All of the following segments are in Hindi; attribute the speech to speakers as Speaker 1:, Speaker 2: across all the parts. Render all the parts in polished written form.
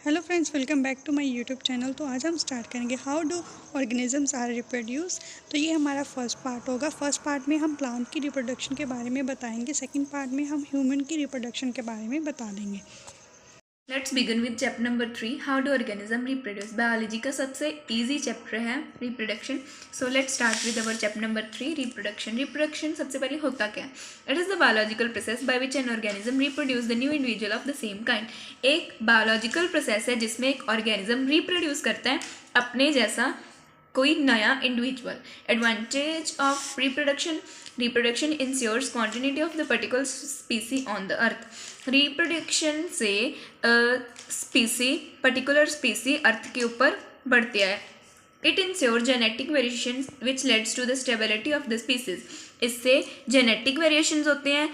Speaker 1: Hello friends, welcome back to my YouTube channel. तो आज हम स्टार्ट करेंगे how do organisms are reproduce. तो ये हमारा फर्स्ट पार्ट होगा। फर्स्ट पार्ट में हम प्लांट की रिप्रोडक्शन के बारे में बताएंगे। सेकंड पार्ट में हम ह्यूमन की रिप्रोडक्शन के बारे में बता देंगे।
Speaker 2: Let's begin with chapter number 3 how do organism reproduce. Biology का सबसे इजी चैप्टर है reproduction. So let's start with our chapter number 3 reproduction. Reproduction सबसे पहले होता क्या है? It is the biological process by which an organism reproduce the new individual of the same kind. एक बायोलॉजिकल प्रोसेस है जिसमें एक ऑर्गेनिज्म रिप्रोड्यूस करता है अपने जैसा कोई नया individual. Advantage of reproduction ensures continuity of the particular species on the earth. Reproduction से पर्टिकुलर स्पीसी अर्थ के ऊपर बढ़ती है। It ensure genetic variation which leads to the stability of the species. इससे जेनेटिक वेरिएशंस होते हैं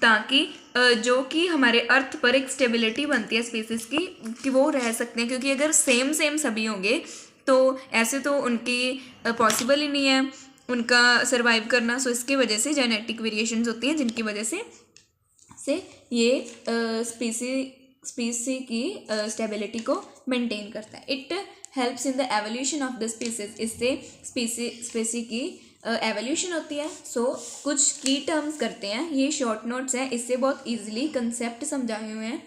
Speaker 2: ताकि जो कि हमारे अर्थ पर एक स्टेबिलिटी बनती है स्पीसीज की, कि वो रह सकते हैं। क्योंकि अगर सेम सभी होंगे तो ऐसे तो उनकी पॉसिबल ही नहीं है उनका सरवाइव करना। सो इसकी वजह से जेनेटिक वेरिएशंस होती हैं जिनकी वजह से ये स्पीसी की स्टेबिलिटी को मेंटेन करता है। It helps in the evolution of the species. इससे स्पीसी की एवोल्यूशन होती है। सो कुछ की टर्म्स करते हैं, ये शॉर्ट नोट्स हैं, इससे बहुत ईजिली कंसेप्ट समझाए हुए हैं।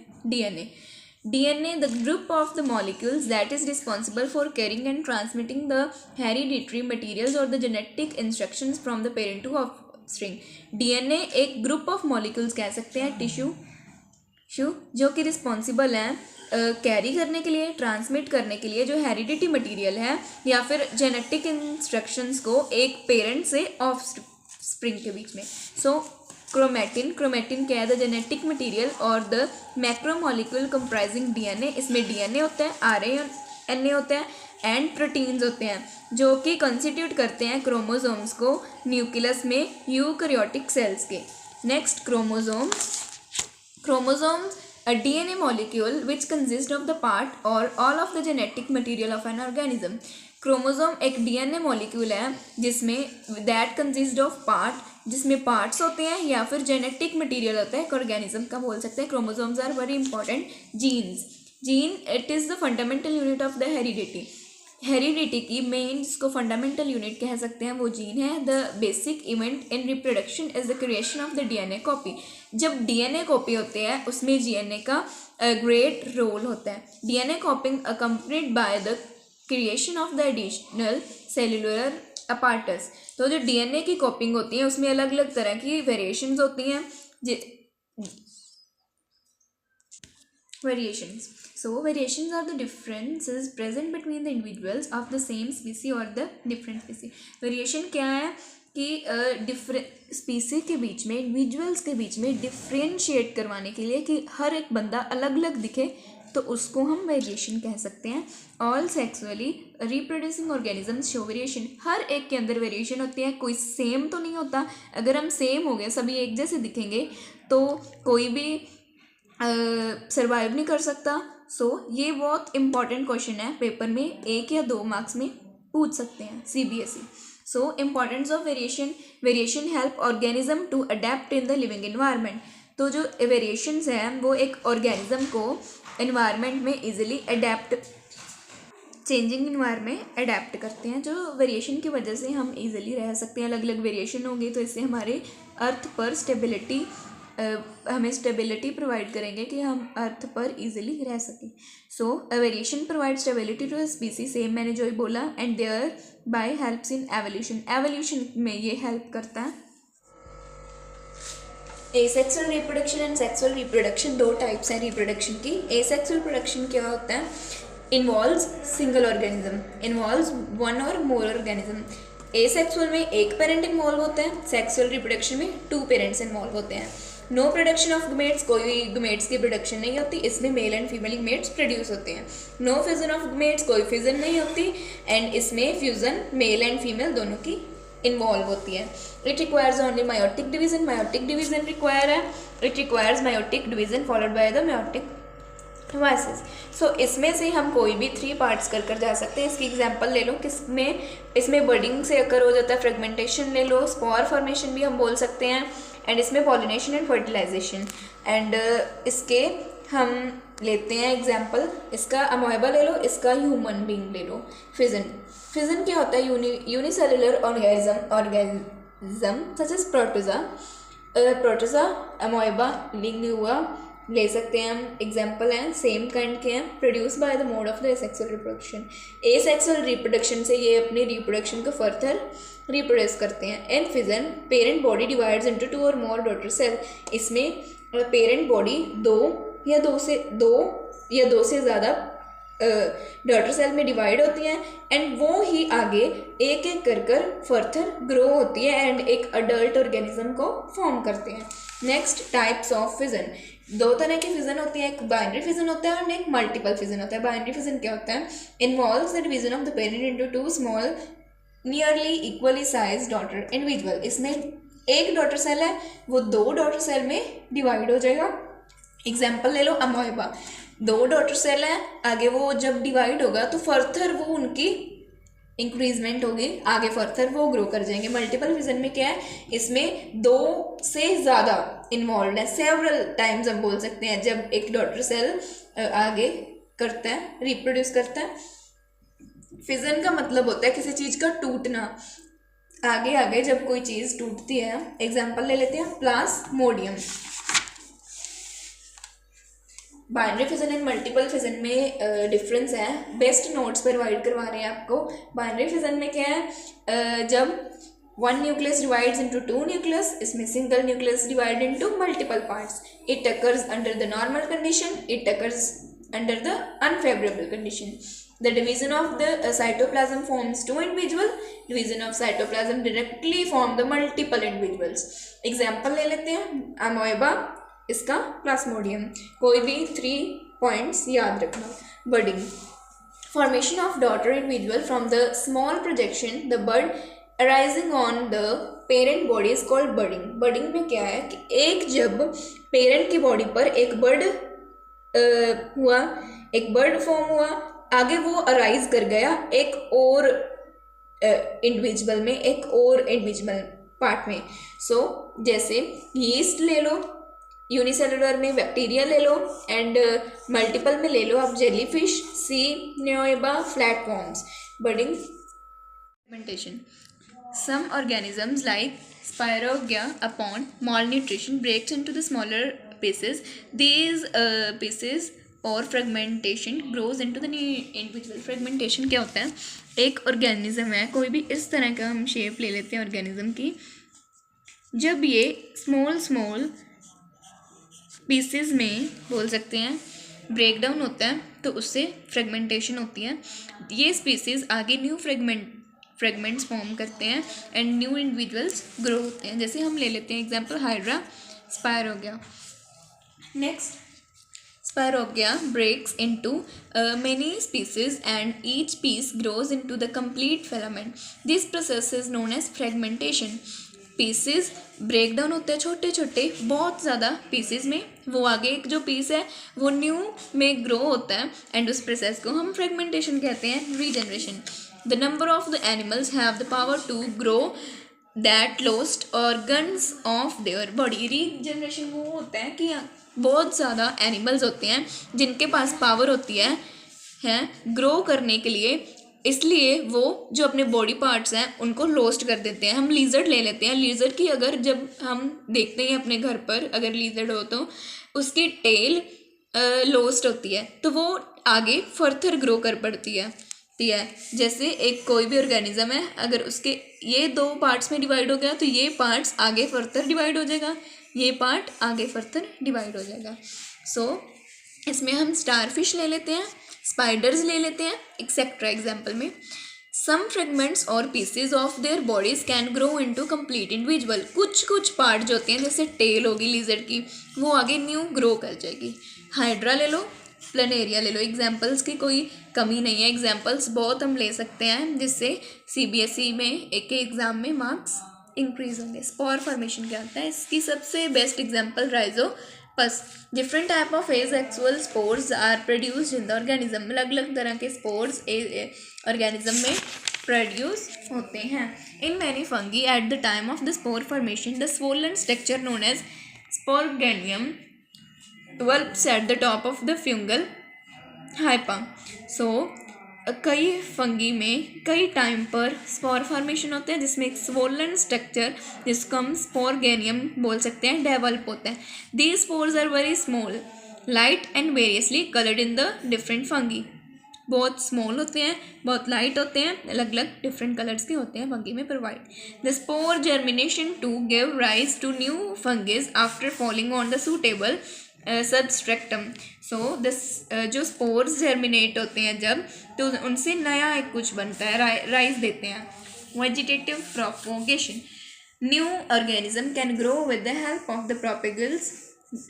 Speaker 2: DNA, the group of the molecules that is responsible for carrying and transmitting the hereditary materials or the genetic instructions from the parent to offspring। DNA एक group of molecules कह सकते हैं, टिश्यू जो कि रिस्पॉन्सिबल हैं कैरी करने के लिए, ट्रांसमिट करने के लिए जो हेरिडिटी मटीरियल है या फिर जेनेटिक इंस्ट्रक्शंस को एक पेरेंट से ऑफस्प्रिंग के बीच में। सो क्रोमेटिन क्या है? द जेनेटिक मटीरियल और द मैक्रोमोलिक्यूल कंप्राइजिंग DNA। इसमें DNA होता है, RNA होता है एंड प्रोटीन्स होते हैं जो कि कंस्टिट्यूट करते हैं क्रोमोसोम्स को न्यूक्लियस में यूकैरियोटिक सेल्स के। Next chromosomes a DNA molecule which consists of the part or all of the genetic material of an organism। Chromosome एक DNA मॉलिक्यूल है जिसमें दैट कंसिस्ट ऑफ पार्ट, जिसमें पार्ट्स होते हैं या फिर जेनेटिक मटेरियल होता है एक ऑर्गेनिज्म का, बोल सकते हैं। Chromosomes are very important. Gene it is the fundamental unit of the heredity की मेन, जिसको फंडामेंटल यूनिट कह सकते हैं, वो जीन है। The basic event in reproduction is the creation of the DNA copy. जब DNA कॉपी होते हैं उसमें DNA का ग्रेट रोल होता है। DNA कॉपिंग accompanied by the creation of the additional cellular apparatus. तो जो DNA की कॉपिंग होती है उसमें अलग अलग तरह की वेरिएशंस होती हैं। So variations are the differences present between the individuals of the same species or the different species। Variation क्या है कि डिफरेंट स्पीसी के बीच में, इंडिविजुअल्स के बीच में डिफ्रेंशिएट करवाने के लिए कि हर एक बंदा अलग अलग दिखे, तो उसको हम वेरिएशन कह सकते हैं। All sexually reproducing organisms show variation. हर एक के अंदर वेरिएशन होती है, कोई सेम तो नहीं होता। अगर हम सेम हो गए, सभी एक जैसे दिखेंगे, तो कोई भी सर्वाइव नहीं कर सकता। सो ये बहुत इंपॉर्टेंट क्वेश्चन है, पेपर में 1 या 2 मार्क्स में पूछ सकते हैं CBSE। So importance of variation help organism to adapt in the living environment. तो जो वेरिएशंस हैं वो एक ऑर्गेनिज्म को इन्वायरमेंट में इजीली चेंजिंग इन्वायरमेंट अडेप्ट करते हैं। जो वेरिएशन की वजह से हम इजीली रह सकते हैं। अलग अलग वेरिएशन होंगे तो इससे हमारे अर्थ पर हमें स्टेबिलिटी प्रोवाइड करेंगे कि हम अर्थ पर इजीली रह सकें। So variation provide stability to species, same मैंने जो बोला, and thereby helps in evolution में ये हेल्प करता है। Asexual reproduction and sexual reproduction, 2 types हैं रिप्रोडक्शन की। एसेक्सुअल रिप्रोडक्शन क्या होता है? इन्वॉल्व्स सिंगल ऑर्गेनिज्म, इन्वॉल्व्स 1 और मोर ऑर्गेनिज्म। एसेक्सुअल में एक पेरेंट इन्वॉल्व होता है, सेक्सुअल रिप्रोडक्शन में 2 पेरेंट्स इन्वॉल्व होते हैं। नो प्रोडक्शन ऑफ गमेट्स, कोई गमेट्स की प्रोडक्शन नहीं होती, इसमें male and female gametes produce होते हैं। नो फ्यूजन ऑफ गमेट्स, कोई फ्यूजन नहीं होती, एंड इसमें फ्यूजन मेल एंड फीमेल दोनों की इन्वॉल्व होती है। It requires only meiotic division require है। It requires meiotic division followed by the meiotic vices. So इसमें से हम कोई भी 3 पार्ट्स कर जा सकते हैं। इसकी एग्जांपल ले लो, किसमें इसमें बर्डिंग से अकर हो जाता है, फ्रेगमेंटेशन ले लो, स्पोर फॉर्मेशन भी हम बोल सकते हैं, एंड इसमें पॉलिनेशन एंड फर्टिलाइजेशन, एंड इसके हम लेते हैं एग्जाम्पल, इसका अमोएबा ले लो, इसका ह्यूमन बींग ले लो। फिजन क्या होता है? यूनिसेलुलर ऑर्गेनिज्म सच एज प्रोटोजा, अमोएबा, लिंग हुआ, ले सकते हैं हम। एग्जाम्पल हैं सेम काइंड के हैं, produce by the mode of the asexual reproduction. Asexual reproduction से ये अपनी रिप्रोडक्शन को फर्दर रिप्रोड्यूस करते हैं। In fission parent body divides into 2 और मोर डॉटर सेल। इसमें पेरेंट बॉडी दो या दो से ज़्यादा डॉटर सेल में डिवाइड होती हैं एंड वो ही आगे एक एक कर फर्दर ग्रो होती है एंड एक अडल्ट ऑर्गेनिज्म को फॉर्म करते हैं। Next, types of fission. 2 तरह की फिजन होती है, एक बाइनरी फिजन होता है और एक मल्टीपल फिजन होता है। बाइनरी फिजन क्या होता है? Involves the division of the parent into 2 small nearly equally size daughter individual. इसमें एक डॉटर सेल है, वो 2 डॉटर सेल में डिवाइड हो जाएगा। एग्जाम्पल ले लो अमोएबा, 2 डॉटर सेल है, आगे वो जब डिवाइड होगा तो फर्दर वो उनकी इंक्रीजमेंट होगी, आगे फर्दर वो ग्रो कर जाएंगे। मल्टीपल फिजन में क्या है? इसमें 2 से ज़्यादा इन्वॉल्व है, सेवरल टाइम्स हम बोल सकते हैं, जब एक डॉटर सेल आगे करता है, रिप्रोड्यूस करता है। फिजन का मतलब होता है किसी चीज़ का टूटना, आगे आगे जब कोई चीज़ टूटती है। एग्जाम्पल ले लेते हैं Plasmodium. Binary fission and multiple fission में डिफरेंस है, बेस्ट नोट्स प्रोवाइड करवा रहे हैं आपको। बाइनरी फिजन में क्या है? जब 1 न्यूक्लियस डिवाइड्स इनटू 2 न्यूक्लियस, इसमें single nucleus divide into multiple parts. It occurs under the normal condition, it occurs under the unfavourable condition. The division of the cytoplasm forms 2 individual. Division of cytoplasm directly form the multiple individuals. Example ले लेते हैं, अमोएबा, इसका प्लाज्मोडियम। कोई भी 3 पॉइंट्स याद रखना। बर्डिंग, formation of daughter individual from the small projection the bud arising on the parent body is called budding. budding में क्या है कि एक जब पेरेंट की बॉडी पर एक बर्ड हुआ, एक बर्ड फॉर्म हुआ, आगे वो अराइज कर गया एक और इंडिविजुअल में, एक और इंडिविजुअल पार्ट में। सो जैसे यीस्ट ले लो, यूनिसेलुलर में बैक्टीरिया ले लो एंड मल्टीपल में ले लो आप jellyfish, C न्योएबा, flatworms. बर्डिंग fermentation. Some organisms like Spirogyra upon malnutrition breaks into the smaller pieces. These pieces और fragmentation grows into the new individual. Fragmentation क्या होता है? एक ऑर्गेनिज्म है, कोई भी इस तरह का हम शेप ले लेते हैं ऑर्गेनिज्म की, जब ये स्मॉल पीसेस में बोल सकते हैं ब्रेक डाउन होता है तो उससे फ्रेगमेंटेशन होती है। ये स्पीसीज आगे न्यू फ्रेगमेंट्स फॉर्म करते हैं एंड न्यू इंडिविजुअल्स ग्रो होते हैं। जैसे हम ले लेते हैं example hydra, spirogyra. Next, Spirogyra breaks into many species and each piece grows into the complete filament. This process is known as fragmentation. Pieces break down होते हैं छोटे छोटे बहुत ज़्यादा पीसेस में, वो आगे एक जो पीस है वो न्यू में ग्रो होता है एंड उस प्रोसेस को हम फ्रेगमेंटेशन कहते हैं। Regeneration, the number of the animals have the power to grow that lost organs of their body. Regeneration वो होता है कि बहुत ज़्यादा एनिमल्स होते हैं जिनके पास पावर होती है ग्रो करने के लिए, इसलिए वो जो अपने बॉडी पार्ट्स हैं उनको लोस्ट कर देते हैं। हम लीजर्ड ले लेते हैं, लीजर्ड की अगर जब हम देखते हैं अपने घर पर अगर लीजर्ड हो तो उसकी टेल लोस्ट होती है तो वो आगे फर्दर ग्रो कर पड़ती है। जैसे एक कोई भी ऑर्गेनिज्म है, अगर उसके ये 2 पार्ट्स में डिवाइड हो गया तो ये पार्ट्स आगे फर्दर डिवाइड हो जाएगा, ये पार्ट आगे फर्दर डिवाइड हो जाएगा। सो इसमें हम स्टारफिश ले लेते हैं, स्पाइडर्स ले लेते हैं एक्सेट्रा। एग्जाम्पल में सम फ्रेगमेंट्स और pieces of their bodies can grow into complete individual. कुछ पार्ट जो होते हैं जैसे टेल होगी लीजर्ड की, वो आगे न्यू ग्रो कर जाएगी। हाइड्रा ले लो, प्लेनेरिया ले लो। एग्जाम्पल्स की कोई कमी नहीं है, एग्जाम्पल्स बहुत हम ले सकते हैं जिससे CBSE में एक एग्ज़ाम में मार्क्स इंक्रीज होंगे। स्पोर फॉर्मेशन क्या होता है? इसकी सबसे best example Rhizopus. Different type of asexual spores are produced in the organism. अलग अलग तरह के स्पोर्स ऑर्गेनिज्म में प्रोड्यूस होते हैं। In many fungi at the time of the spore formation the swollen structure known as sporangium develops at the top of the fungal hypa. So कई फंगी में कई टाइम पर स्पोर फॉर्मेशन होते हैं जिसमें एक स्वोलन स्ट्रक्चर जिसको हम स्पोरगेनियम बोल सकते हैं डेवलप होता है. These spores are very small, light and variously coloured in the different fungi. बहुत स्मॉल होते हैं, बहुत लाइट होते हैं, अलग अलग डिफरेंट कलर्स के होते हैं फंगी में provide. The spore germination to give rise to new fungus after falling on the suitable substratum. So this जो स्पोर्स जर्मिनेट होते हैं जब, तो उनसे नया एक कुछ बनता है, राइज देते हैं. Vegetative propagation. New organism can grow with the help of the propagules,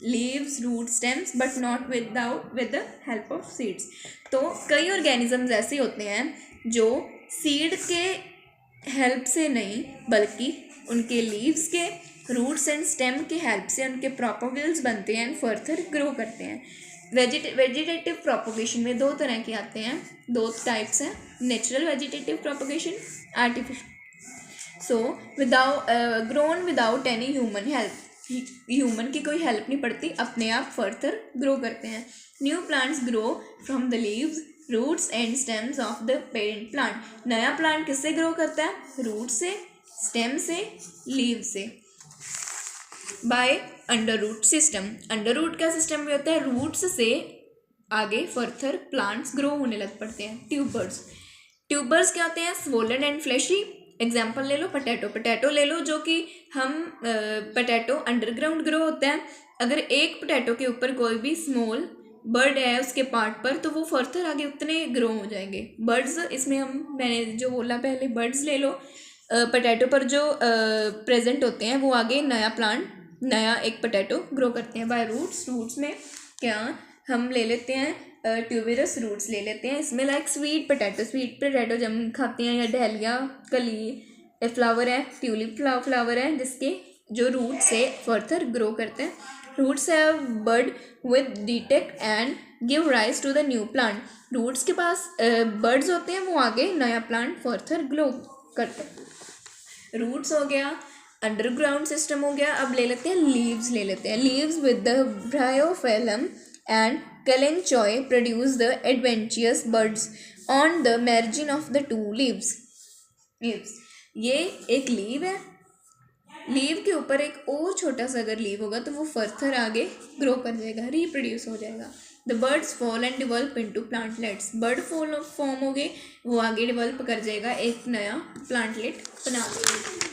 Speaker 2: leaves, root, stems, but not with the help of seeds. तो कई ऑर्गेनिजम्स ऐसे होते हैं जो सीड के हेल्प से नहीं बल्कि उनके लीव्स के, रूट्स एंड स्टेम के हेल्प से उनके प्रोपोगल्स बनते हैं एंड फर्दर ग्रो करते हैं. वेजिटेटिव प्रोपोगेशन में दो तरह के आते हैं, दो टाइप्स हैं, natural vegetative propagation, artificial. So grown without any human help. Human की कोई हेल्प नहीं पड़ती, अपने आप फर्दर ग्रो करते हैं. New plants grow from the leaves, roots and stems of the parent plant. नया प्लांट किससे ग्रो करता है? रूट से, स्टेम से, लीव से. By under root system. Under root का सिस्टम भी होता है, रूट्स से आगे फर्दर प्लांट्स ग्रो होने लग पड़ते हैं. ट्यूबर्स. ट्यूबर्स क्या होते हैं? Swollen and fleshy. एग्जाम्पल ले लो, पोटैटो ले लो, जो कि हम पोटैटो अंडरग्राउंड ग्रो होता है. अगर एक पोटैटो के ऊपर कोई भी स्मॉल बर्ड है उसके पार्ट पर, तो वो फर्दर आगे उतने ग्रो हो जाएंगे. बर्ड्स, इसमें मैंने जो बोला पहले, बर्ड्स ले लो. पोटैटो पर जो प्रेजेंट होते हैं वो आगे नया प्लांट, नया एक पोटैटो ग्रो करते हैं. By roots. रूट्स में क्या हम ले लेते हैं? ट्यूबरस रूट्स ले लेते हैं. इसमें लाइक स्वीट पोटैटो जब हम खाते हैं, या डहलिया कली फ्लावर है, ट्यूलिप फ्लावर है, जिसके जो रूट से फर्दर ग्रो करते हैं. Roots have bud with detect and give rise to the new plant. Roots के पास बर्ड्स होते हैं, वो आगे नया प्लांट फर्दर ग्रो करते हैं. रूट्स हो गया, अंडरग्राउंड सिस्टम हो गया. अब ले लेते हैं leaves. Leaves with the bryophyllum and kalanchoe produce the adventitious buds on the margin of the two leaves. ये एक लीव है, लीव के ऊपर एक और छोटा सा अगर लीव होगा तो वो फर्दर आगे ग्रो कर जाएगा, रिप्रोड्यूस हो जाएगा. The birds fall and develop into plantlets. Bird form हो गए, वो आगे डिवेल्प कर जाएगा, एक नया प्लांटलेट बना देगा.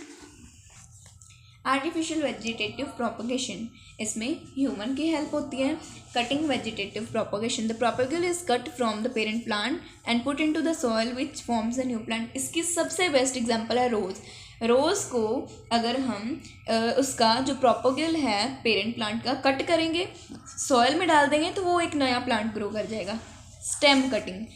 Speaker 2: Artificial vegetative propagation. इसमें ह्यूमन की हेल्प होती है. Cutting vegetative propagation. The propagule is cut from the parent plant and put into the soil which forms a new plant. इसकी सबसे बेस्ट एग्जांपल है रोज़. रोज़ को अगर हम उसका जो प्रोपोगल है पेरेंट प्लांट का कट करेंगे, सॉइल में डाल देंगे, तो वो एक नया प्लांट ग्रो कर जाएगा. Stem cutting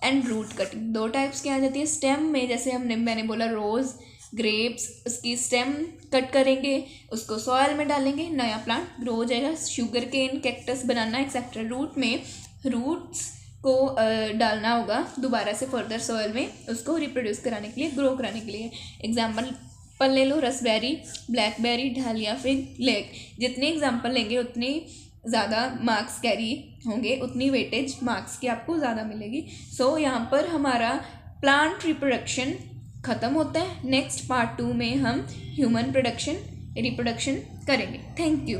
Speaker 2: and root cutting दो टाइप्स की आ जाती है. स्टेम में जैसे मैंने बोला रोज़, ग्रेप्स, उसकी स्टेम कट करेंगे, उसको सॉइल में डालेंगे, नया प्लांट ग्रो हो जाएगा. शुगर केन, कैक्टस, बनाना एक्सेट्रा. रूट में रूट्स को डालना होगा दोबारा से फर्दर सॉइल में, उसको रिप्रोड्यूस कराने के लिए, ग्रो कराने के लिए. एग्जाम्पल ले लो, रसबेरी, ब्लैकबेरी, ढालिया, फिग, लेक. जितने एग्जाम्पल लेंगे उतने ज़्यादा मार्क्स कैरी होंगे, उतनी वेटेज मार्क्स की आपको ज़्यादा मिलेगी. सो यहाँ पर हमारा प्लांट रिप्रोडक्शन ख़त्म होता है. नेक्स्ट पार्ट 2 में हम ह्यूमन रिप्रोडक्शन करेंगे. Thank you.